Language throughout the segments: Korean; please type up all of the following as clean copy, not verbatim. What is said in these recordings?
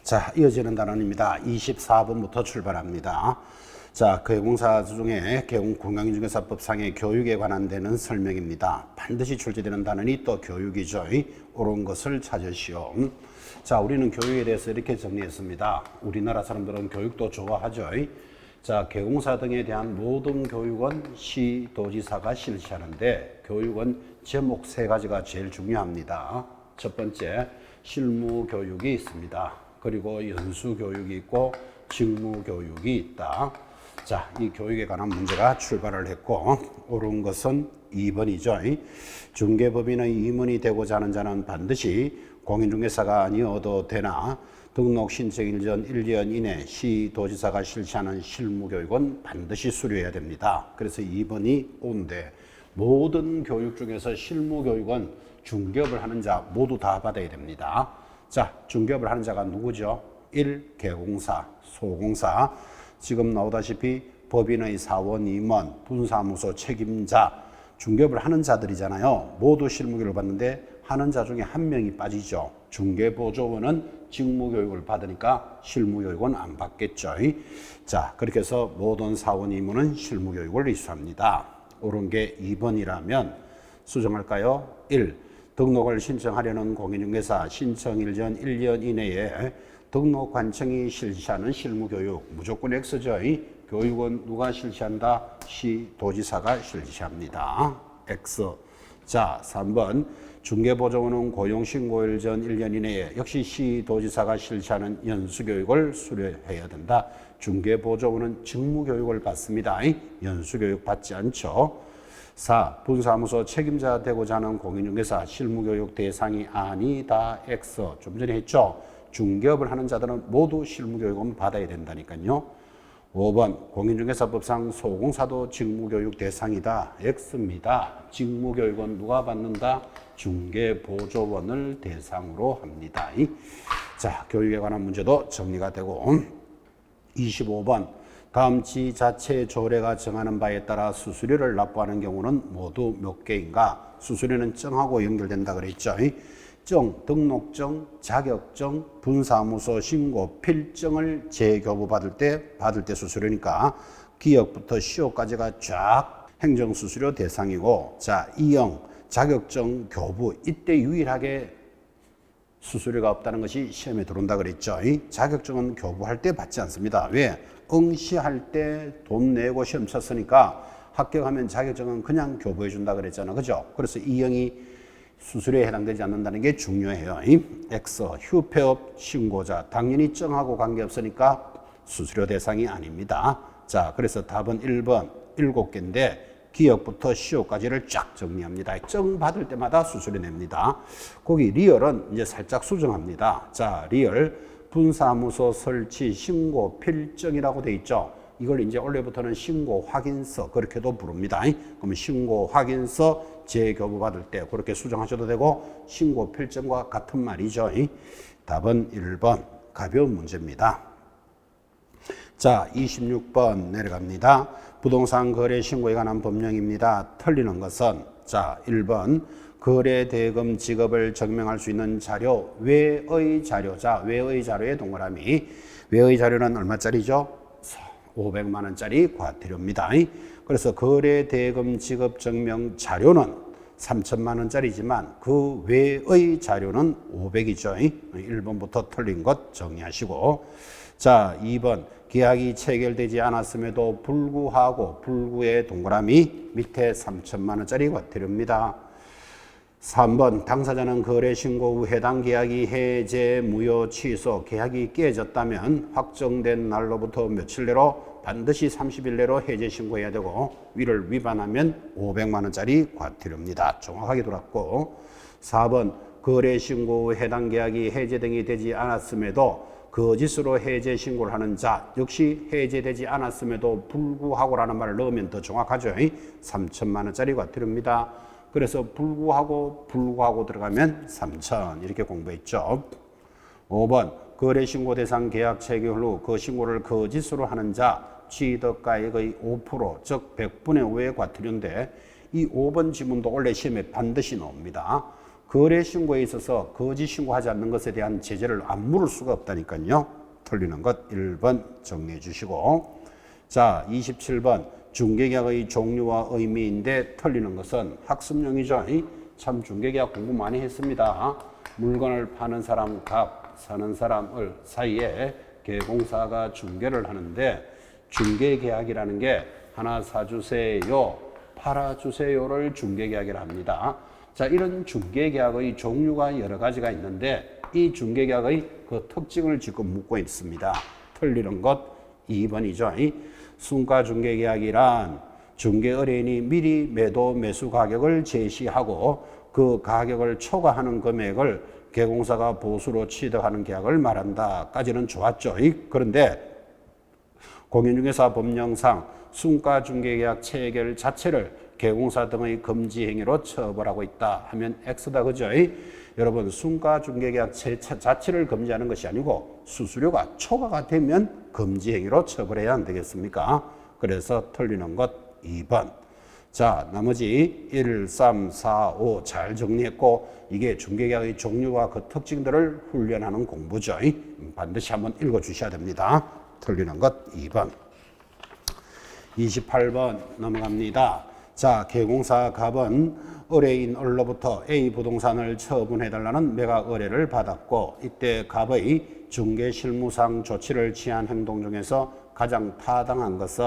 자, 이어지는 단원입니다. 24번부터 출발합니다. 자, 교육공사 중에 공강인중개사법상의 교육에 관한 데는 설명입니다. 반드시 출제되는 단원이 또 교육이죠. 옳은 것을 찾으시오. 자, 우리는 교육에 대해서 이렇게 정리했습니다. 우리나라 사람들은 교육도 좋아하죠. 자, 개공사 등에 대한 모든 교육은 시도지사가 실시하는데 교육은 제목 3가지가 제일 중요합니다. 첫 번째, 실무교육이 있습니다. 그리고 연수교육이 있고 직무교육이 있다. 자, 이 교육에 관한 문제가 출발을 했고 옳은 것은 2번이죠. 중개법인의 임원이 되고자 하는 자는 반드시 공인중개사가 아니어도 되나 등록 신청일 전 1년 이내 시도지사가 실시하는 실무교육은 반드시 수료해야 됩니다. 그래서 2번이 옳은데 모든 교육 중에서 실무교육은 중개업을 하는 자 모두 다 받아야 됩니다. 자, 중개업을 하는 자가 누구죠? 1. 개공사, 소공사. 지금 나오다시피 법인의 사원, 임원, 분사무소 책임자, 중개업을 하는 자들이잖아요. 모두 실무교육을 받는데 하는 자 중에 한 명이 빠지죠. 중개보조원은 직무교육을 받으니까 실무교육은 안 받겠죠. 자, 그렇게 해서 모든 사원, 임원은 실무교육을 이수합니다. 옳은 게 2번이라면 수정할까요? 1. 등록을 신청하려는 공인중개사 신청일 전 1년 이내에 등록관청이 실시하는 실무교육 무조건 X죠. 교육은 누가 실시한다? 시도지사가 실시합니다. X. 자, 3번 중개보조원은 고용신고일 전 1년 이내에 역시 시도지사가 실시하는 연수교육을 수료해야 된다. 중개보조원은 직무교육을 받습니다. 연수교육 받지 않죠. 4. 분사무소 책임자 되고자 하는 공인중개사 실무교육 대상이 아니다. X. 좀 전에 했죠. 중개업을 하는 자들은 모두 실무교육은 받아야 된다니까요. 5번 공인중개사법상 소공사도 직무교육 대상이다. X입니다. 직무교육은 누가 받는다? 중개보조원을 대상으로 합니다. 자, 교육에 관한 문제도 정리가 되고 25번 다음 지자체 조례가 정하는 바에 따라 수수료를 납부하는 경우는 모두 몇 개인가? 수수료는 정하고 연결된다 그랬죠. 정, 등록정, 자격정, 분사무소 신고, 필정을 재교부 받을 때 수수료니까 기역부터 시효까지가 쫙 행정수수료 대상이고, 자, 이형, 자격정, 교부, 이때 유일하게 수수료가 없다는 것이 시험에 들어온다 그랬죠. 자격증은 교부할 때 받지 않습니다. 왜? 응시할 때 돈 내고 시험 쳤으니까 합격하면 자격증은 그냥 교부해 준다 그랬잖아. 그죠? 그래서 이형이 수수료에 해당되지 않는다는 게 중요해요. X, 휴폐업 신고자. 당연히 정하고 관계없으니까 수수료 대상이 아닙니다. 자, 그래서 답은 1번 7개인데 기역부터 시효까지를 쫙 정리합니다. 정 받을 때마다 수수료 냅니다. 거기 리얼은 이제 살짝 수정합니다. 자, 리얼 분사무소 설치 신고 필정이라고 돼 있죠. 이걸 이제 원래부터는 신고 확인서 그렇게도 부릅니다. 그러면 신고 확인서 재교부 받을 때 그렇게 수정하셔도 되고 신고 필정과 같은 말이죠. 답은 1번 가벼운 문제입니다. 자, 26번 내려갑니다. 부동산 거래 신고에 관한 법령입니다. 틀리는 것은 자, 1번 거래 대금 지급을 증명할 수 있는 자료 외의 자료. 자, 외의 자료의 동그라미. 외의 자료는 얼마짜리죠? 500만 원짜리 과태료입니다. 그래서 거래 대금 지급 증명 자료는 3천만 원짜리지만 그 외의 자료는 500이죠. 1번부터 틀린 것 정리하시고. 자, 2번 계약이 체결되지 않았음에도 불구하고 불구의 동그라미 밑에 3천만 원짜리 과태료입니다. 3번 당사자는 거래 신고 후 해당 계약이 해제, 무효, 취소, 계약이 깨졌다면 확정된 날로부터 며칠 내로 반드시 30일 내로 해제 신고해야 되고 위를 위반하면 500만 원짜리 과태료입니다. 정확하게 돌았고 4번 거래 신고 후 해당 계약이 해제 등이 되지 않았음에도 거짓으로 해제 신고를 하는 자 역시 해제되지 않았음에도 불구하고라는 말을 넣으면 더 정확하죠. 3천만 원짜리 과태료입니다. 그래서 불구하고 들어가면 3천 이렇게 공부했죠. 5번 거래 신고 대상 계약 체결 후 그 신고를 거짓으로 하는 자 취득가액의 5% 즉 100분의 5의 과태료인데 이 5번 지문도 원래 시험에 반드시 나옵니다. 거래 신고에 있어서 거짓 신고하지 않는 것에 대한 제재를 안 물을 수가 없다니까요. 틀리는 것 1번 정리해 주시고. 자, 27번 중개계약의 종류와 의미인데 틀리는 것은 학습용이죠. 참 중개계약 공부 많이 했습니다. 물건을 파는 사람 각, 사는 사람을 사이에 계공사가 중개를 하는데 중개계약이라는 게 하나 사주세요, 팔아주세요를 중개계약이라 합니다. 자, 이런 중개계약의 종류가 여러 가지가 있는데 이 중개계약의 그 특징을 지금 묻고 있습니다. 틀리는 것 2번이죠. 순가 중개계약이란 중개 의뢰인이 미리 매도 매수 가격을 제시하고 그 가격을 초과하는 금액을 계공사가 보수로 취득하는 계약을 말한다까지는 좋았죠. 그런데 공인중개사 법령상 순가 중개계약 체결 자체를 계공사 등의 금지 행위로 처벌하고 있다 하면 X다, 그죠? 여러분, 순가 중개계약 자체를 금지하는 것이 아니고 수수료가 초과가 되면 금지 행위로 처벌해야 안 되겠습니까? 그래서 틀리는 것 2번. 자, 나머지 1, 3, 4, 5 잘 정리했고 이게 중개계약의 종류와 그 특징들을 훈련하는 공부죠. 반드시 한번 읽어주셔야 됩니다. 틀리는 것 2번. 28번 넘어갑니다. 자, 계공사 갑은 의뢰인 을로부터 A 부동산을 처분해달라는 매각 의뢰를 받았고 이때 갑의 중개실무상 조치를 취한 행동 중에서 가장 타당한 것은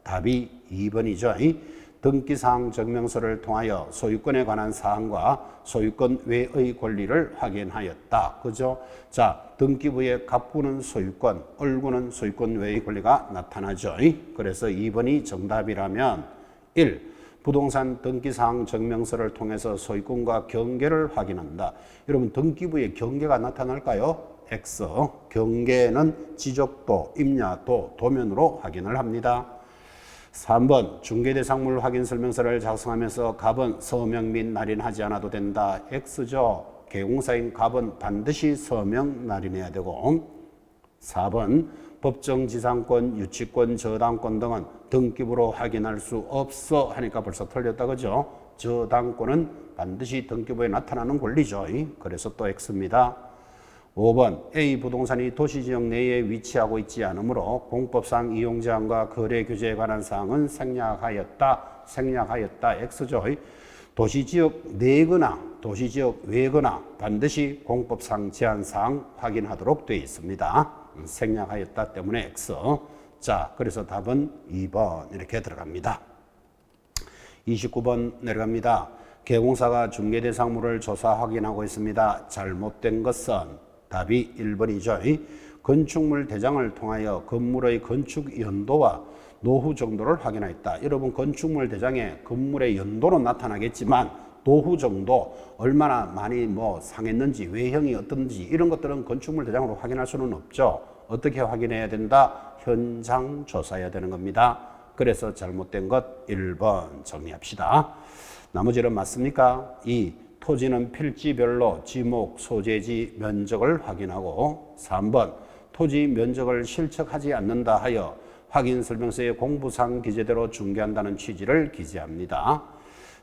답이 2번이죠. 등기사항 증명서를 통하여 소유권에 관한 사항과 소유권 외의 권리를 확인하였다. 그죠? 자, 등기부의 갑구는 소유권, 을구는 소유권 외의 권리가 나타나죠. 그래서 2번이 정답이라면 1. 부동산 등기사항 증명서를 통해서 소유권과 경계를 확인한다. 여러분, 등기부에 경계가 나타날까요? X. 경계는 지적도, 임야도, 도면으로 확인을 합니다. 3번 중개대상물 확인 설명서를 작성하면서 갑은 서명 및 날인하지 않아도 된다. X죠. 계공사인 갑은 반드시 서명 날인해야 되고. 4번 법정지상권, 유치권, 저당권 등은 등기부로 확인할 수 없어 하니까 벌써 틀렸다, 그죠? 저당권은 반드시 등기부에 나타나는 권리죠. 그래서 또 X입니다. 5번 A 부동산이 도시지역 내에 위치하고 있지 않으므로 공법상 이용제한과 거래 규제에 관한 사항은 생략하였다. X죠. 도시지역 내거나 도시지역 외거나 반드시 공법상 제한사항 확인하도록 되어 있습니다. 생략하였다 때문에 X. 자, 그래서 답은 2번 이렇게 들어갑니다. 29번 내려갑니다. 계공사가 중개대상물을 조사 확인하고 있습니다. 잘못된 것은 답이 1번이죠. 건축물 대장을 통하여 건물의 건축 연도와 노후 정도를 확인하였다. 여러분, 건축물 대장에 건물의 연도로 나타나겠지만 노후 정도, 얼마나 많이 상했는지, 외형이 어떤지 이런 것들은 건축물 대장으로 확인할 수는 없죠. 어떻게 확인해야 된다? 현장 조사해야 되는 겁니다. 그래서 잘못된 것 1번 정리합시다. 나머지는 맞습니까? 2. 토지는 필지별로 지목, 소재지, 면적을 확인하고 3번 토지 면적을 실측하지 않는다 하여 확인설명서의 공부상 기재대로 중개한다는 취지를 기재합니다.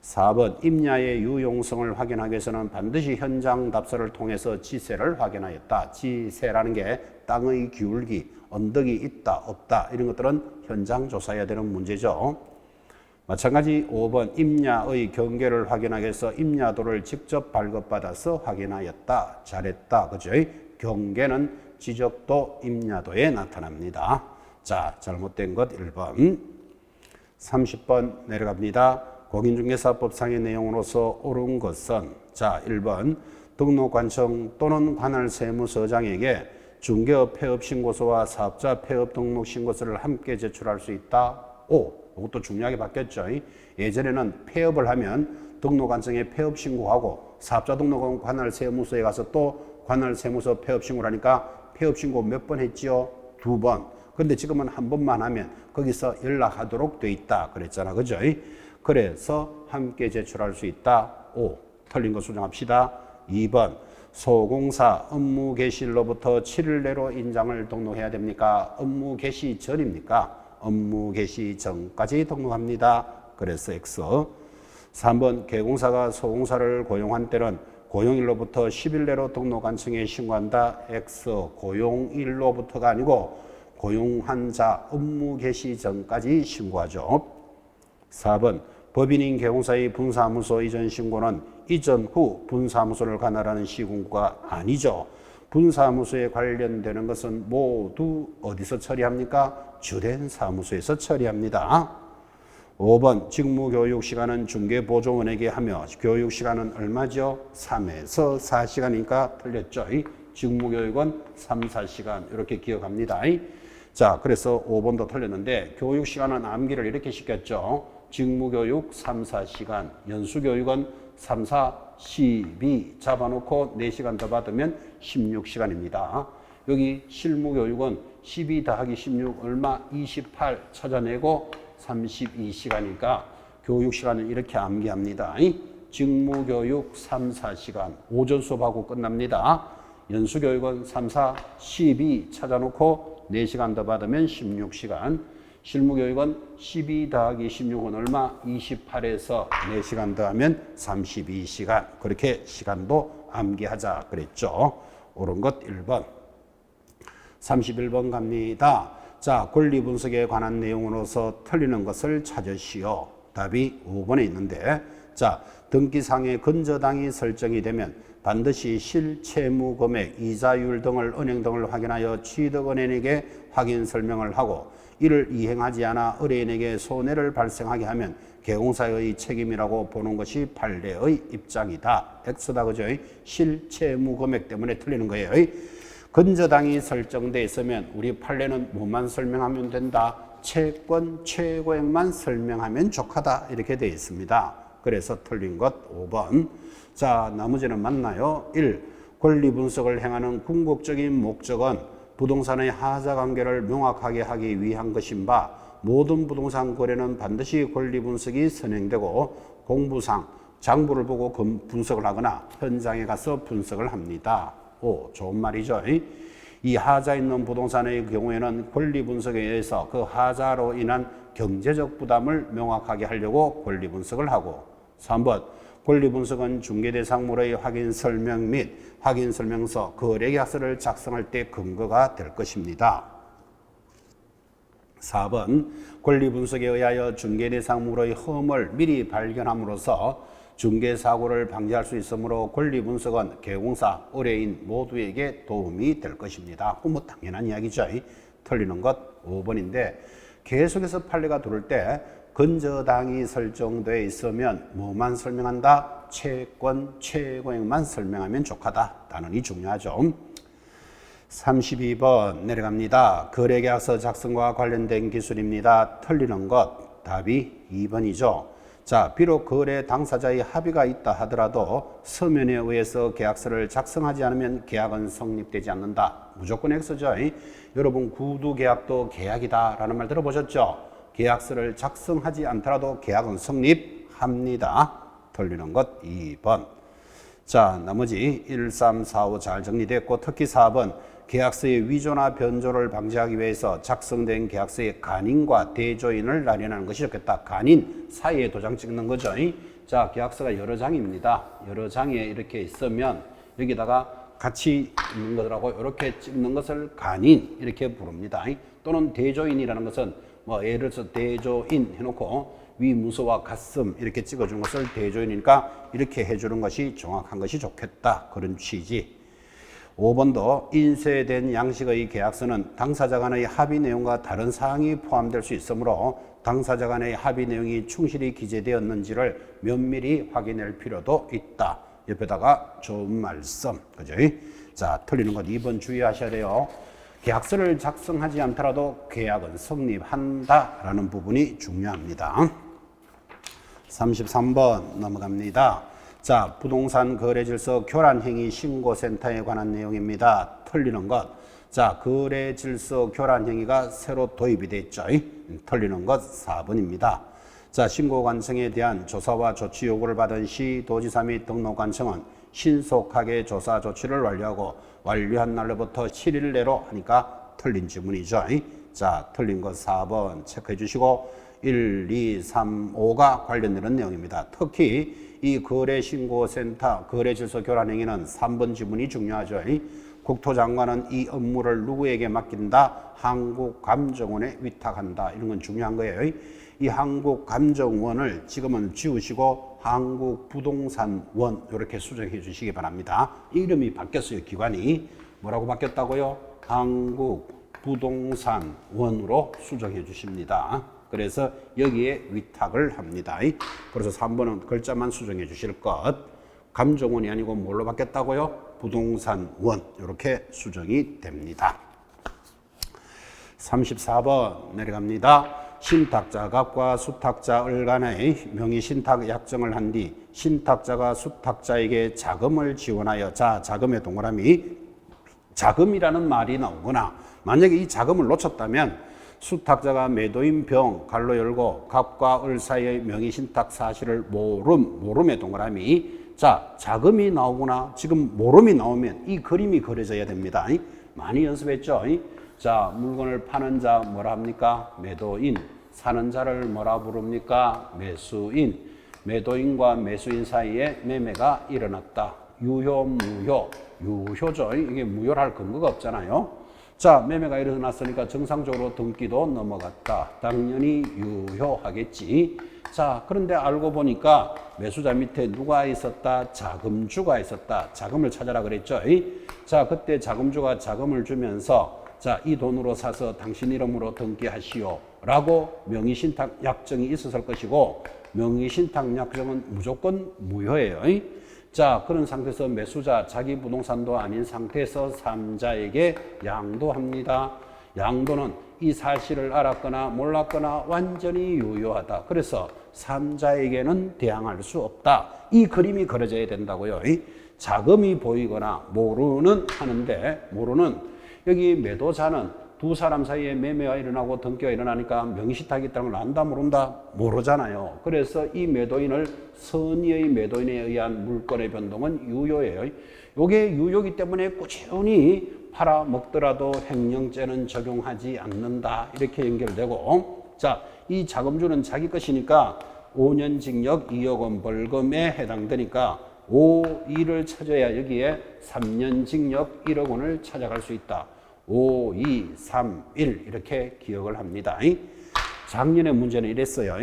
4번 임야의 유용성을 확인하기 위해서는 반드시 현장 답사를 통해서 지세를 확인하였다. 지세라는 게 땅의 기울기, 언덕이 있다, 없다 이런 것들은 현장 조사해야 되는 문제죠. 마찬가지 5번 임야의 경계를 확인하기 위해서 임야도를 직접 발급받아서 확인하였다. 잘했다. 그죠? 경계는 지적도 임야도에 나타납니다. 자, 잘못된 것 1번. 30번 내려갑니다. 공인중개사법상의 내용으로서 옳은 것은 자, 1번 등록관청 또는 관할세무서장에게 중개업 폐업신고서와 사업자 폐업 등록신고서를 함께 제출할 수 있다. 5. 이것도 중요하게 바뀌었죠. 예전에는 폐업을 하면 등록관청에 폐업 신고하고 사업자 등록은 관할세무서에 가서 또 관할세무서 폐업 신고를 하니까 폐업 신고 몇 번 했지요? 2번. 그런데 지금은 한 번만 하면 거기서 연락하도록 돼 있다 그랬잖아, 그죠? 그래서 함께 제출할 수 있다. 5. 틀린 거 수정합시다. 2번 소공사 업무 개시일로부터 7일 내로 인장을 등록해야 됩니까? 업무 개시 전입니까? 업무 개시 전까지 등록합니다. 그래서 X. 3번 계공사가 소공사를 고용한 때는 고용일로부터 10일 내로 등록관청에 신고한다. X. 고용일로부터가 아니고 고용한 자 업무 개시 전까지 신고하죠. 4번 법인인 개공사의 분사무소 이전 신고는 이전 후 분사무소를 관할하는 시군구가 아니죠. 분사무소에 관련되는 것은 모두 어디서 처리합니까? 주된 사무소에서 처리합니다. 5번 직무교육시간은 중개보조원에게 하며 교육시간은 얼마죠? 3에서 4시간이니까 틀렸죠. 직무교육은 3, 4시간 이렇게 기억합니다. 자, 그래서 5번도 틀렸는데 교육시간은 암기를 이렇게 시켰죠. 직무교육 3, 4시간, 연수교육은 3, 4, 12 잡아놓고 4시간 더 받으면 16시간입니다. 여기 실무교육은 12 더하기 16 얼마? 28 찾아내고 32시간이니까 교육시간을 이렇게 암기합니다. 직무교육 3, 4시간 오전 수업하고 끝납니다. 연수교육은 3, 4, 12 찾아놓고 4시간 더 받으면 16시간. 실무교육은 12 더하기 16은 얼마? 28에서 4시간 더하면 32시간. 그렇게 시간도 암기하자 그랬죠. 옳은 것 1번. 31번 갑니다. 자, 권리분석에 관한 내용으로서 틀리는 것을 찾으시오. 답이 5번에 있는데, 자, 등기상의 근저당이 설정이 되면 반드시 실채무 금액, 이자율 등을 은행 등을 확인하여 취득은행에게 확인 설명을 하고 이를 이행하지 않아 의뢰인에게 손해를 발생하게 하면 개공사의 책임이라고 보는 것이 판례의 입장이다. X다, 그죠? 실채무 금액 때문에 틀리는 거예요. 근저당이 설정돼 있으면 우리 판례는 뭐만 설명하면 된다? 채권 최고액만 설명하면 족하다. 이렇게 되어 있습니다. 그래서 틀린 것 5번. 자, 나머지는 맞나요? 1. 권리 분석을 행하는 궁극적인 목적은 부동산의 하자 관계를 명확하게 하기 위한 것인 바 모든 부동산 거래는 반드시 권리 분석이 선행되고 공부상 장부를 보고 분석을 하거나 현장에 가서 분석을 합니다. 오, 좋은 말이죠. 이 하자 있는 부동산의 경우에는 권리 분석에 의해서 그 하자로 인한 경제적 부담을 명확하게 하려고 권리 분석을 하고 3번 권리 분석은 중개대상물의 확인 설명 및 확인 설명서, 거래계약서를 작성할 때 근거가 될 것입니다. 4번 권리 분석에 의하여 중개대상물의 흠을 미리 발견함으로써 중개사고를 방지할 수 있으므로 권리 분석은 개공사, 의뢰인 모두에게 도움이 될 것입니다. 뭐 당연한 이야기죠. 틀리는 것 5번인데 계속해서 판례가 들어올 때 근저당이 설정되어 있으면 뭐만 설명한다? 채권 최고액만 설명하면 족하다. 단원이 중요하죠. 32번 내려갑니다. 거래계약서 작성과 관련된 기술입니다. 틀리는 것 답이 2번이죠. 자, 비록 거래 당사자의 합의가 있다 하더라도 서면에 의해서 계약서를 작성하지 않으면 계약은 성립되지 않는다. 무조건 X죠. 여러분 구두 계약도 계약이다라는 말 들어보셨죠? 계약서를 작성하지 않더라도 계약은 성립합니다. 틀리는 것 2번. 자, 나머지 1, 3, 4, 5 잘 정리됐고 특히 4번 계약서의 위조나 변조를 방지하기 위해서 작성된 계약서의 간인과 대조인을 마련하는 것이 좋겠다. 간인 사이에 도장 찍는 거죠. 자, 계약서가 여러 장입니다. 여러 장에 이렇게 있으면 여기다가 같이 있는 것들하고 이렇게 찍는 것을 간인 이렇게 부릅니다. 또는 대조인이라는 것은 뭐 예를 들어서 대조인 해놓고 위 문서와 같음 이렇게 찍어준 것을 대조인이니까 이렇게 해주는 것이 정확한 것이 좋겠다. 그런 취지. 5번도 인쇄된 양식의 계약서는 당사자 간의 합의 내용과 다른 사항이 포함될 수 있으므로 당사자 간의 합의 내용이 충실히 기재되었는지를 면밀히 확인할 필요도 있다. 옆에다가 좋은 말씀. 그죠? 자, 틀리는 것 2번 주의하셔야 돼요. 계약서를 작성하지 않더라도 계약은 성립한다라는 부분이 중요합니다. 33번 넘어갑니다. 자, 부동산 거래질서 교란행위 신고센터에 관한 내용입니다. 틀리는 것. 자, 거래질서 교란행위가 새로 도입이 됐죠. 틀리는 것 4번입니다. 자, 신고관청에 대한 조사와 조치 요구를 받은 시, 도지사 및 등록관청은 신속하게 조사 조치를 완료하고 완료한 날로부터 7일 내로 하니까 틀린 지문이죠. 자, 틀린 것 4번 체크해 주시고 1, 2, 3, 5가 관련되는 내용입니다. 특히 이 거래신고센터 거래질서 교란 행위는 3번 지문이 중요하죠. 국토장관은 이 업무를 누구에게 맡긴다? 한국감정원에 위탁한다. 이런 건 중요한 거예요. 이 한국감정원을 지금은 지우시고 한국부동산원 이렇게 수정해 주시기 바랍니다. 이름이 바뀌었어요. 기관이. 뭐라고 바뀌었다고요? 한국부동산원으로 수정해 주십니다. 그래서 여기에 위탁을 합니다. 그래서 3번은 글자만 수정해 주실 것. 감정원이 아니고 뭘로 바뀌었다고요? 부동산원 이렇게 수정이 됩니다. 34번 내려갑니다. 신탁자 갑과 수탁자 을 간의 명의신탁 약정을 한 뒤 신탁자가 수탁자에게 자금을 지원하여 자 자금의 동그라미 자금이라는 말이 나오거나 만약에 이 자금을 놓쳤다면 수탁자가 매도인 병 갈로 열고 갑과 을 사이의 명의신탁 사실을 모름의 동그라미 자 자금이 나오거나 지금 모름이 나오면 이 그림이 그려져야 됩니다. 많이 연습했죠? 자 물건을 파는 자 뭐라 합니까? 매도인. 사는 자를 뭐라 부릅니까? 매수인. 매도인과 매수인 사이에 매매가 일어났다. 유효, 무효. 유효죠. 이게 무효를 할 근거가 없잖아요. 자, 매매가 일어났으니까 정상적으로 등기도 넘어갔다. 당연히 유효하겠지. 자, 그런데 알고 보니까 매수자 밑에 누가 있었다? 자금주가 있었다. 자금을 찾아라 그랬죠. 자, 그때 자금주가 자금을 주면서 자, 이 돈으로 사서 당신 이름으로 등기하시오 라고 명의신탁 약정이 있었을 것이고 명의신탁 약정은 무조건 무효예요. 자, 그런 상태에서 매수자 자기 부동산도 아닌 상태에서 3자에게 양도합니다. 양도는 이 사실을 알았거나 몰랐거나 완전히 유효하다. 그래서 3자에게는 대항할 수 없다. 이 그림이 그려져야 된다고요. 자금이 보이거나 모르는 하는데 모르는 여기 매도자는 두 사람 사이에 매매가 일어나고 등기가 일어나니까 명의신탁이 있다는 걸 안다 모른다? 모르잖아요. 그래서 이 매도인을 선의의 매도인에 의한 물건의 변동은 유효예요. 이게 유효이기 때문에 꾸준히 팔아먹더라도 횡령죄는 적용하지 않는다. 이렇게 연결되고 자, 이 자금주는 자기 것이니까 5년 징역 2억 원 벌금에 해당되니까 5, 2를 찾아야 여기에 3년 징역 1억 원을 찾아갈 수 있다. 5, 2, 3, 1 이렇게 기억을 합니다. 작년에 문제는 이랬어요.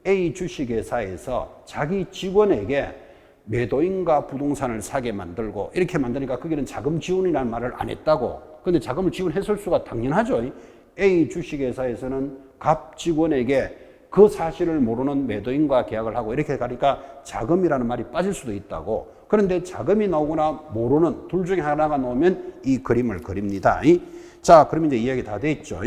A 주식회사에서 자기 직원에게 매도인과 부동산을 사게 만들고 이렇게 만드니까 거기는 자금 지원이라는 말을 안 했다고. 근데 자금을 지원했을 수가 당연하죠. A 주식회사에서는 갑 직원에게 그 사실을 모르는 매도인과 계약을 하고 이렇게 가니까 자금이라는 말이 빠질 수도 있다고. 그런데 자금이 나오거나 모르는 둘 중에 하나가 나오면 이 그림을 그립니다. 자, 그러면 이제 이야기 다 돼 있죠.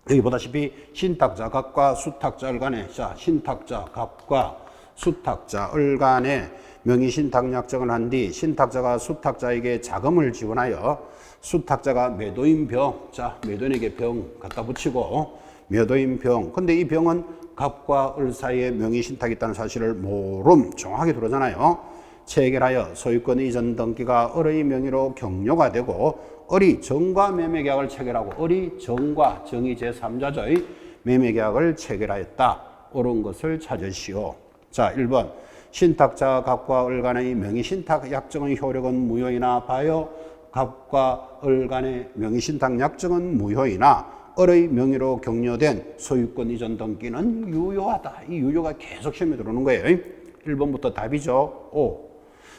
여기 보다시피 신탁자 갑과 수탁자 을 간에 자, 신탁자 갑과 수탁자 을 간에 명의신탁 약정을 한 뒤 신탁자가 수탁자에게 자금을 지원하여 수탁자가 매도인 병, 자, 매도인에게 병 갖다 붙이고 매도인 병. 근데 이 병은 갑과 을 사이에 명의신탁이 있다는 사실을 모름 정확하게 들어잖아요. 체결하여 소유권 이전 등기가 을의 명의로 격려가 되고 을이 정과 매매계약을 체결하고 을이 정과 정의 제3자의 매매계약을 체결하였다. 옳은 것을 찾으시오. 자, 1번 신탁자 갑과 을 간의 명의신탁 약정의 효력은 무효이나 봐요. 갑과 을 간의 명의신탁 약정은 무효이나 을의 명의로 격려된 소유권 이전 등기는 유효하다. 이 유효가 계속 시험에 들어오는 거예요. 1번부터 답이죠. 5.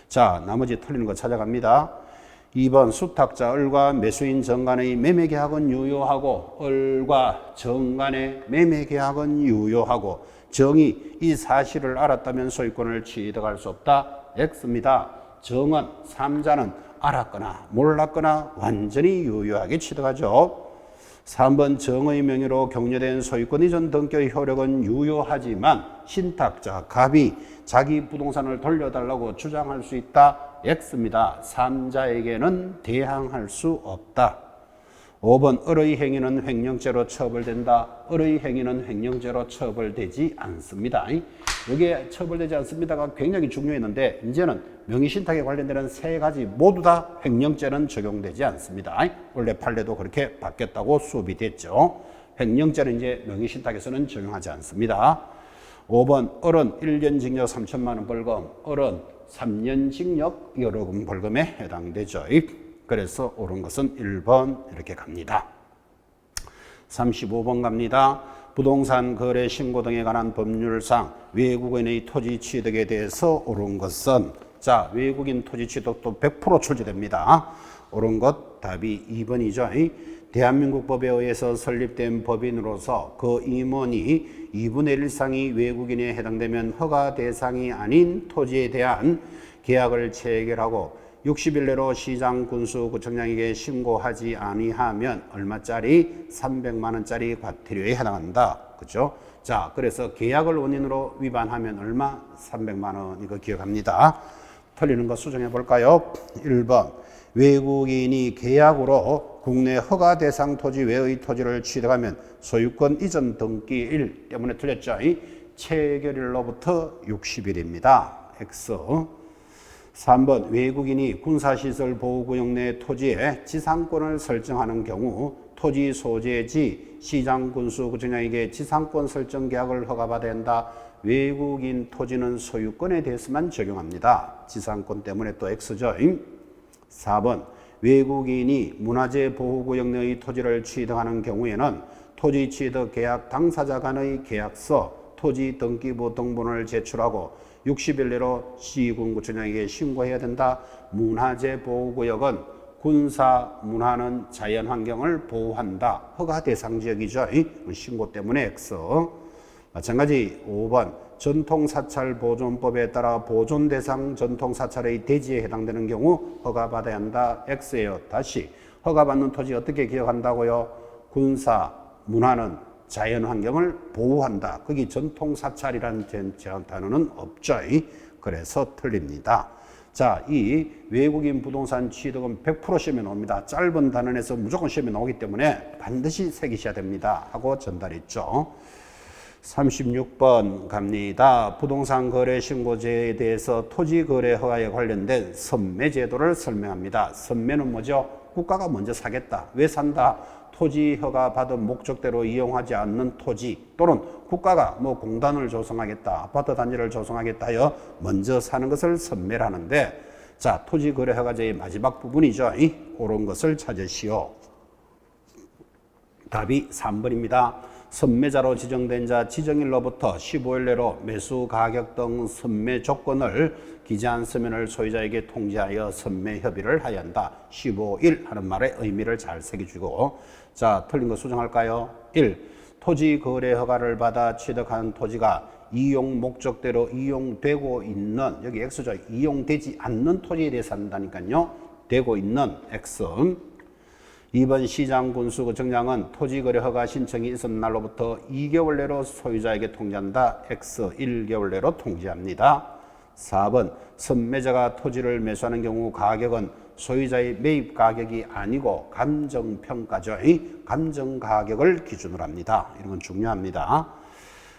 자, 나머지 틀리는 거 찾아갑니다. 2번 수탁자 을과 매수인 정 간의 매매계약은 유효하고 을과 정 간의 매매계약은 유효하고 정이 이 사실을 알았다면 소유권을 취득할 수 없다. X입니다. 정은 3자는 알았거나 몰랐거나 완전히 유효하게 취득하죠. 3번 정의 명의로 격려된 소유권 이전 등기의 효력은 유효하지만 신탁자 갑이 자기 부동산을 돌려달라고 주장할 수 있다. X입니다. 3자에게는 대항할 수 없다. 5번 을의 행위는 횡령죄로 처벌된다. 을의 행위는 횡령죄로 처벌되지 않습니다. 여기에 처벌되지 않습니다가 굉장히 중요했는데 이제는 명의신탁에 관련되는 세 가지 모두 다 횡령죄는 적용되지 않습니다. 원래 판례도 그렇게 바뀌었다고 수업이 됐죠. 횡령죄는 이제 명의신탁에서는 적용하지 않습니다. 5번 어른 1년 징역 3천만 원 벌금, 어른 3년 징역 1억 원 벌금에 해당되죠. 그래서 옳은 것은 1번 이렇게 갑니다. 35번 갑니다. 부동산 거래 신고 등에 관한 법률상 외국인의 토지 취득에 대해서 옳은 것은 자 외국인 토지 취득도 100% 출제됩니다. 옳은 것 답이 2번이죠. 대한민국 법에 의해서 설립된 법인으로서 그 임원이 2분의 1 이상이 외국인에 해당되면 허가 대상이 아닌 토지에 대한 계약을 체결하고 60일 내로 시장 군수 구청장에게 신고하지 아니하면 얼마짜리? 300만 원짜리 과태료에 해당한다. 그죠? 자, 그래서 계약을 원인으로 위반하면 얼마? 300만 원. 이거 기억합니다. 틀리는 거 수정해 볼까요? 1번. 외국인이 계약으로 국내 허가 대상 토지 외의 토지를 취득하면 소유권 이전 등기일 때문에 틀렸죠. 체결일로부터 60일입니다. X. 3번 외국인이 군사시설 보호구역 내 토지에 지상권을 설정하는 경우 토지 소재지 시장군수구청장에게 지상권 설정 계약을 허가받아야 한다. 외국인 토지는 소유권에 대해서만 적용합니다. 지상권 때문에 또 X죠. 4번 외국인이 문화재 보호구역 내의 토지를 취득하는 경우에는 토지 취득 계약 당사자 간의 계약서, 토지 등기부 등본을 제출하고 60일 내로 시군구청장에게 신고해야 된다. 문화재 보호구역은 군사 문화는 자연환경을 보호한다. 허가 대상 지역이죠. 신고 때문에 X. 마찬가지 5번 전통사찰보존법에 따라 보존 대상 전통사찰의 대지에 해당되는 경우 허가받아야 한다. X예요. 다시 허가받는 토지 어떻게 기억한다고요? 군사 문화는 자연환경을 보호한다. 거기 전통사찰이라는 단어는 없죠. 그래서 틀립니다. 자, 이 외국인 부동산 취득은 100% 시험에 나옵니다. 짧은 단원에서 무조건 시험에 나오기 때문에 반드시 새기셔야 됩니다. 하고 전달했죠. 36번 갑니다. 부동산 거래 신고제에 대해서 토지 거래 허가에 관련된 선매제도를 설명합니다. 선매는 뭐죠? 국가가 먼저 사겠다. 왜 산다? 토지 허가 받은 목적대로 이용하지 않는 토지 또는 국가가 뭐 공단을 조성하겠다, 아파트 단지를 조성하겠다 하여 먼저 사는 것을 선매를 하는데 자, 토지 거래 허가제의 마지막 부분이죠. 그런 것을 찾으시오. 답이 3번입니다. 선매자로 지정된 자 지정일로부터 15일 내로 매수 가격 등 선매 조건을 기재한 서면을 소유자에게 통지하여 선매 협의를 하여야 한다. 15일 하는 말의 의미를 잘 새겨주고 자, 틀린 거 수정할까요? 1. 토지 거래 허가를 받아 취득한 토지가 이용 목적대로 이용되고 있는 여기 X죠. 이용되지 않는 토지에 대해서 한다니까요. 되고 있는 X. 2번 시장군수구청장은 토지거래 허가 신청이 있은 날로부터 2개월 내로 소유자에게 통지한다. X 1개월 내로 통지합니다. 4번 선매자가 토지를 매수하는 경우 가격은 소유자의 매입 가격이 아니고 감정평가죠. 감정가격을 기준으로 합니다. 이런 건 중요합니다.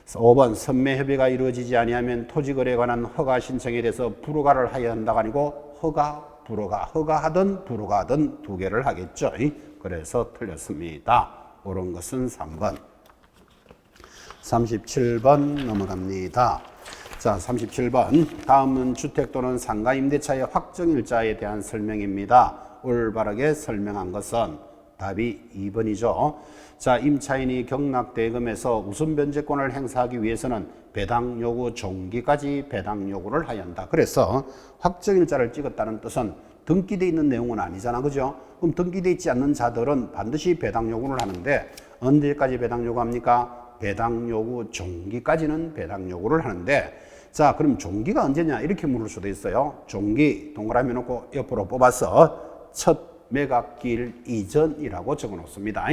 5번 선매 협의가 이루어지지 아니하면 토지거래에 관한 허가 신청에 대해서 불허가를 하여야 한다가 아니고 허가 불허가, 허가하든 불허가하든 두 개를 하겠죠. 그래서 틀렸습니다. 옳은 것은 3번. 37번 넘어갑니다. 자, 37번. 다음은 주택 또는 상가 임대차의 확정일자에 대한 설명입니다. 올바르게 설명한 것은 답이 2번이죠. 자, 임차인이 경락대금에서 우선 변제권을 행사하기 위해서는 배당 요구 종기까지 배당 요구를 하여야 한다. 그래서 확정일자를 찍었다는 뜻은 등기되어 있는 내용은 아니잖아. 그죠? 그럼 등기되어 있지 않는 자들은 반드시 배당 요구를 하는데 언제까지 배당 요구합니까? 배당 요구 종기까지는 배당 요구를 하는데 자, 그럼 종기가 언제냐? 이렇게 물을 수도 있어요. 종기 동그라미 놓고 옆으로 뽑아서 첫 매각기일 이전이라고 적어 놓습니다.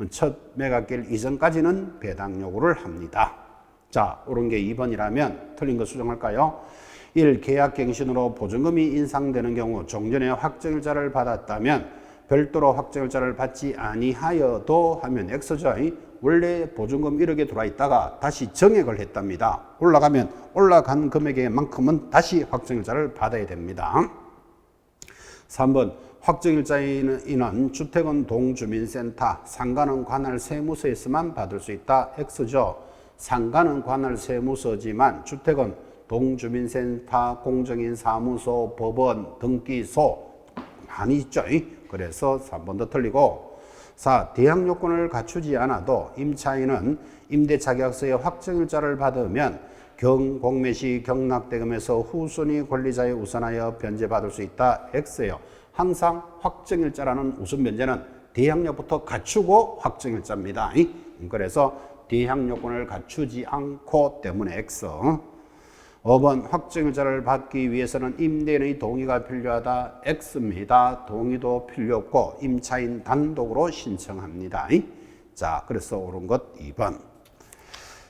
첫 매각기일 이전까지는 배당 요구를 합니다. 자, 옳은 게 2번이라면 틀린 거 수정할까요? 1. 계약갱신으로 보증금이 인상되는 경우 종전에 확정일자를 받았다면 별도로 확정일자를 받지 아니하여도 하면 X죠. 원래 보증금 1억에 들어와 있다가 다시 정액을 했답니다. 올라가면 올라간 금액의 만큼은 다시 확정일자를 받아야 됩니다. 3번 확정일자인은 주택은 동주민센터, 상가는 관할 세무서에서만 받을 수 있다. X죠. 상가는 관할 세무서지만 주택은 동주민센터, 공정인 사무소, 법원, 등기소 많이 있죠. 그래서 3번도 틀리고 4. 대항 요건을 갖추지 않아도 임차인은 임대차 계약서의 확정일자를 받으면 경공매시 경락대금에서 후순위 권리자에 우선하여 변제받을 수 있다. X예요. 항상 확정일자라는 우선 변제는 대항력부터 갖추고 확정일자입니다. 그래서 대항 요건을 갖추지 않고 때문에 X. 5번 확정일자를 받기 위해서는 임대인의 동의가 필요하다. X입니다. 동의도 필요 없고 임차인 단독으로 신청합니다. 자, 그래서 옳은 것 2번.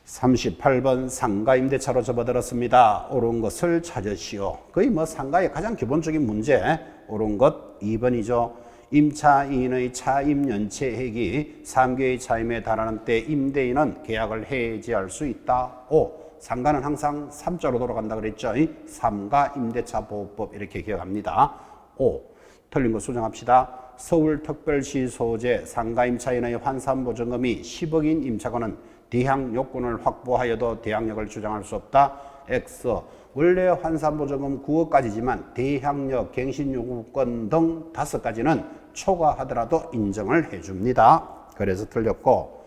38번 상가 임대차로 접어들었습니다. 옳은 것을 찾으시오. 거의 상가의 가장 기본적인 문제. 옳은 것 2번이죠. 임차인의 차임연체액이 3개의 차임에 달하는 때 임대인은 계약을 해지할 수 있다. 5. 상가는 항상 3자로 돌아간다 그랬죠. 3가 임대차 보호법 이렇게 기억합니다. 5. 틀린 거 수정합시다. 서울특별시 소재 상가 임차인의 환산보증금이 10억인 임차권은 대항 요건을 확보하여도 대항력을 주장할 수 없다. X. 원래 환산보증금 9억까지지만 대항력, 갱신요구권 등 5가지는 초과하더라도 인정을 해줍니다. 그래서 틀렸고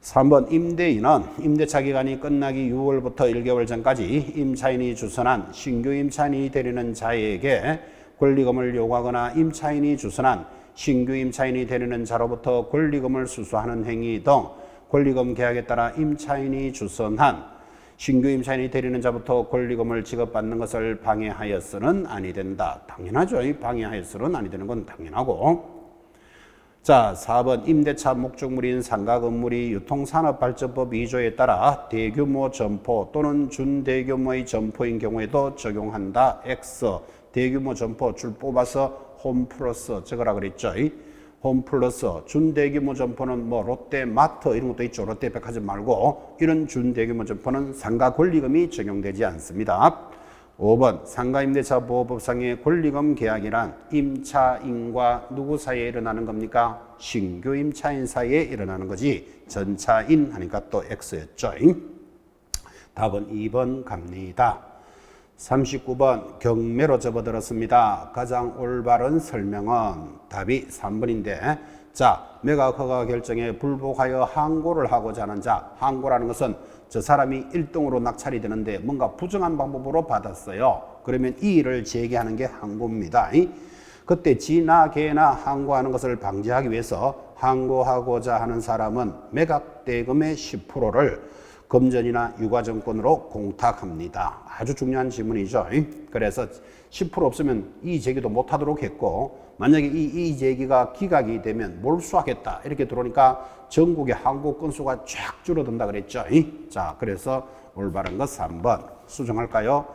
3번 임대인은 임대차 기간이 끝나기 6월부터 1개월 전까지 임차인이 주선한 신규 임차인이 되려는 자에게 권리금을 요구하거나 임차인이 주선한 신규 임차인이 되려는 자로부터 권리금을 수수하는 행위 등 권리금 계약에 따라 임차인이 주선한 신규 임차인이 되려는 자부터 권리금을 지급받는 것을 방해하여서는 아니 된다. 당연하죠. 방해하여서는 아니 되는 건 당연하고. 자, 4번 임대차 목적물인 상가 건물이 유통산업발전법 2조에 따라 대규모 점포 또는 준대규모의 점포인 경우에도 적용한다. X. 대규모 점포 줄 뽑아서 홈플러스 적으라 그랬죠. 홈플러스 준대규모 점포는 롯데마트 이런 것도 있죠. 롯데백화점 말고 이런 준대규모 점포는 상가 권리금이 적용되지 않습니다. 5번 상가임대차 보호법상의 권리금 계약이란 임차인과 누구 사이에 일어나는 겁니까? 신규 임차인 사이에 일어나는 거지. 전차인 하니까 또 X였죠. 답은 2번 갑니다. 39번 경매로 접어들었습니다. 가장 올바른 설명은 답이 3번인데 자, 매각 허가 결정에 불복하여 항고를 하고자 하는 자. 항고라는 것은 저 사람이 1등으로 낙찰이 되는데 뭔가 부정한 방법으로 받았어요. 그러면 이 일을 제기하는 게 항고입니다. 그때 지나 개나 항고하는 것을 방지하기 위해서 항고하고자 하는 사람은 매각 대금의 10%를 금전이나 유가증권으로 공탁합니다. 아주 중요한 지문이죠. 그래서 10% 없으면 이의 제기도 못하도록 했고 만약에 이 이의 제기가 기각이 되면 몰수하겠다 이렇게 들어오니까 전국의 항고 건수가 쫙 줄어든다 그랬죠. 자, 그래서 올바른 것 3번 수정할까요?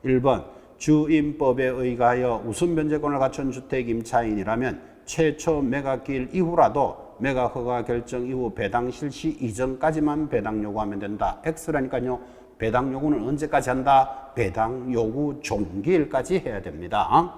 1번 주임법에 의하여 우선 변제권을 갖춘 주택 임차인이라면 최초 매각기일 이후라도 매각 허가 결정 이후 배당 실시 이전까지만 배당 요구하면 된다. X라니까요. 배당 요구는 언제까지 한다? 배당 요구 종기일까지 해야 됩니다.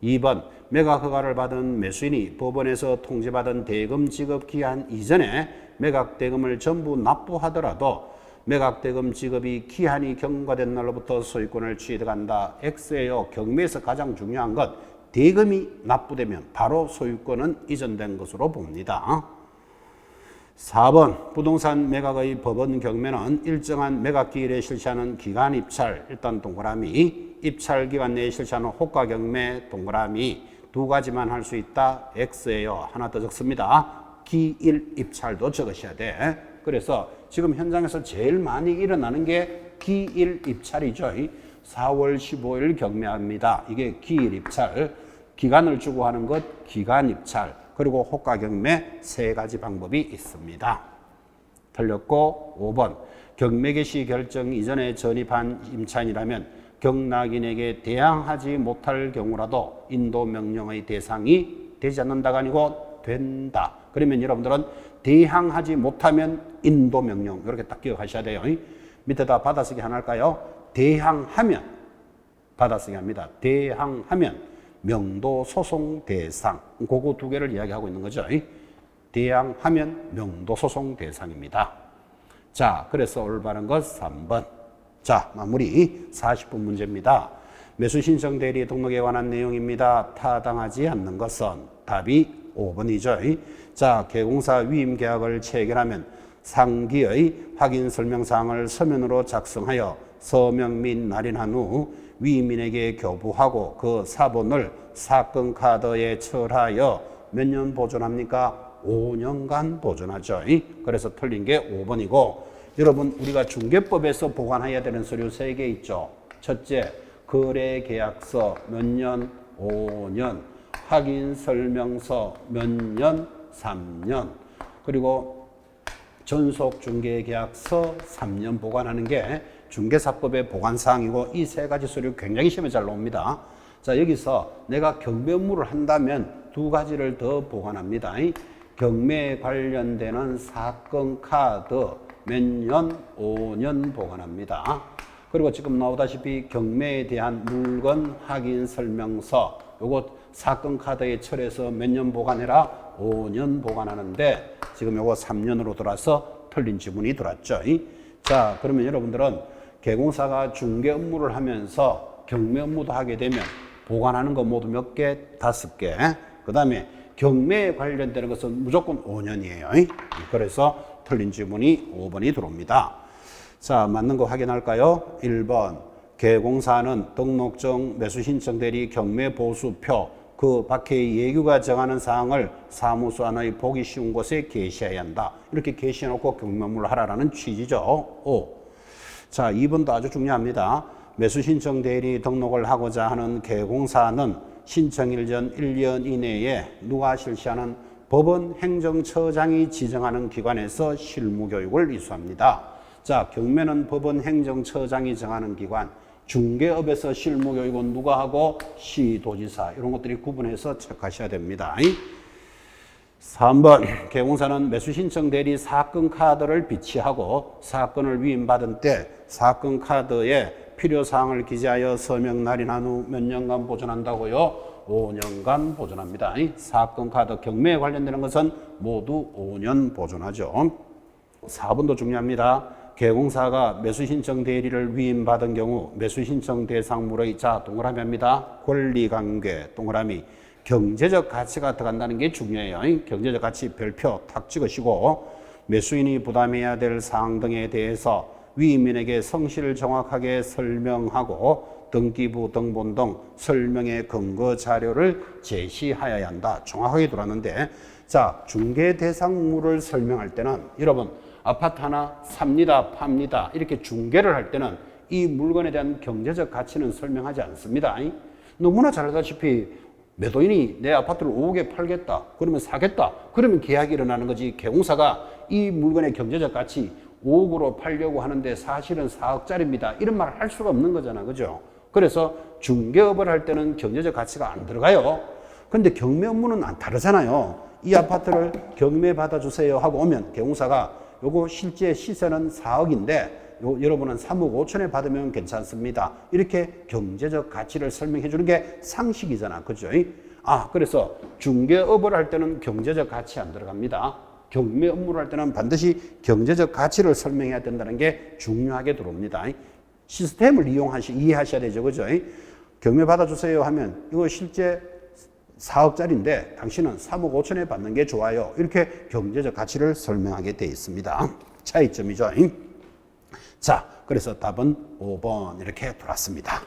2번 매각 허가를 받은 매수인이 법원에서 통지받은 대금 지급 기한 이전에 매각 대금을 전부 납부하더라도 매각 대금 지급이 기한이 경과된 날로부터 소유권을 취득한다. X예요. 경매에서 가장 중요한 것 대금이 납부되면 바로 소유권은 이전된 것으로 봅니다. 4번 부동산 매각의 법원 경매는 일정한 매각기일에 실시하는 기간 입찰 일단 동그라미 입찰 기간 내에 실시하는 호가 경매 동그라미 두 가지만 할 수 있다. X예요. 하나 더 적습니다. 기일 입찰도 적으셔야 돼. 그래서 지금 현장에서 제일 많이 일어나는 게 기일 입찰이죠. 4월 15일 경매합니다. 이게 기일 입찰. 기간을 주고 하는 것 기간 입찰. 그리고 호가 경매 세 가지 방법이 있습니다. 틀렸고 5번 경매 개시 결정 이전에 전입한 임차인이라면 경락인에게 대항하지 못할 경우라도 인도 명령의 대상이 되지 않는다가 아니고 된다. 그러면 여러분들은 대항하지 못하면 인도 명령 이렇게 딱 기억하셔야 돼요. 밑에다 받아쓰기 하나 할까요? 대항하면 받아쓰기 합니다. 대항하면 명도 소송 대상. 그거 두 개를 이야기하고 있는 거죠. 대양 하면 명도 소송 대상입니다. 자, 그래서 올바른 것 3번. 자, 마무리 40분 문제입니다. 매수 신청 대리 등록에 관한 내용입니다. 타당하지 않는 것은 답이 5번이죠. 자, 개공사 위임 계약을 체결하면 상기의 확인 설명사항을 서면으로 작성하여 서명 및 날인한 후 위임인에게 교부하고 그 사본을 사건 카드에 처하여 몇 년 보존합니까? 5년간 보존하죠. 그래서 틀린 게 5번이고, 여러분 우리가 중개법에서 보관해야 되는 서류 3개 있죠. 첫째, 거래계약서 몇 년? 5년. 확인설명서 몇 년? 3년. 그리고 전속중개계약서 3년 보관하는 게 중개사법의 보관사항이고, 이 3가지 서류 굉장히 시험에 잘 나옵니다. 자, 여기서 내가 경매 업무를 한다면 2가지를 더 보관합니다. 경매에 관련되는 사건 카드 몇 년? 5년 보관합니다. 그리고 지금 나오다시피 경매에 대한 물건 확인 설명서, 요거 사건 카드에 철해서 몇 년 보관해라? 5년 보관하는데 지금 요거 3년으로 돌아서 틀린 지문이 들어왔죠. 자, 그러면 여러분들은 개공사가 중개 업무를 하면서 경매 업무도 하게 되면 보관하는 거 모두 몇 개? 5개. 그 다음에 경매에 관련되는 것은 무조건 5년이에요. 그래서 틀린 지문이 5번이 들어옵니다. 자, 맞는 거 확인할까요? 1번. 개공사는 등록증, 매수신청 대리, 경매 보수표, 그 밖의 예규가 정하는 사항을 사무소 안의 보기 쉬운 곳에 게시해야 한다. 이렇게 게시해놓고 경매 업무를 하라는 취지죠. 5. 자, 2번도 아주 중요합니다. 매수신청 대리 등록을 하고자 하는 개공사는 신청일 전 1년 이내에 누가 실시하는 법원 행정처장이 지정하는 기관에서 실무교육을 이수합니다. 자, 경매는 법원 행정처장이 정하는 기관, 중개업에서 실무교육은 누가 하고? 시도지사. 이런 것들이 구분해서 체크하셔야 됩니다. 3번, 개공사는 매수신청 대리 사건 카드를 비치하고 사건을 위임받은 때 사건 카드에 필요사항을 기재하여 서명 날인한 후 몇 년간 보존한다고요? 5년간 보존합니다. 사건 카드 경매에 관련되는 것은 모두 5년 보존하죠. 4번도 중요합니다. 개공사가 매수신청 대리를 위임받은 경우 매수신청 대상물의, 자, 동그라미 합니다. 권리관계, 동그라미. 경제적 가치가 들어간다는 게 중요해요. 경제적 가치 별표 탁 찍으시고, 매수인이 부담해야 될 사항 등에 대해서 위임인에게 성실을 정확하게 설명하고 등기부 등본 등 설명의 근거 자료를 제시하여야 한다. 정확하게 들어왔는데, 자, 중개 대상물을 설명할 때는 여러분 아파트 하나 삽니다, 팝니다. 이렇게 중개를 할 때는 이 물건에 대한 경제적 가치는 설명하지 않습니다. 너무나 잘 알다시피 매도인이 내 아파트를 5억에 팔겠다, 그러면 사겠다, 그러면 계약이 일어나는 거지. 개공사가 이 물건의 경제적 가치 5억으로 팔려고 하는데 사실은 4억짜리입니다, 이런 말을 할 수가 없는 거잖아, 그죠? 그래서 중개업을 할 때는 경제적 가치가 안 들어가요. 근데 경매 업무는 안 다르잖아요. 이 아파트를 경매 받아주세요 하고 오면 개공사가 요거 실제 시세는 4억인데 여러분은 3억 5천에 받으면 괜찮습니다, 이렇게 경제적 가치를 설명해 주는 게 상식이잖아, 그죠? 그래서 중개업을 할 때는 경제적 가치 안 들어갑니다. 경매 업무를 할 때는 반드시 경제적 가치를 설명해야 된다는 게 중요하게 들어옵니다. 시스템을 이해하셔야 되죠, 그죠? 경매 받아주세요 하면 이거 실제 4억짜리인데 당신은 3억 5천에 받는 게 좋아요, 이렇게 경제적 가치를 설명하게 되어 있습니다. 차이점이죠. 자, 그래서 답은 5번 이렇게 돌았습니다.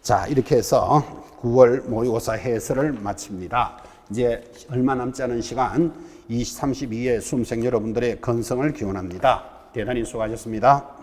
자, 이렇게 해서 9월 모의고사 해설을 마칩니다. 이제 얼마 남지 않은 시간 32회 수험생 여러분들의 건성을 기원합니다. 대단히 수고하셨습니다.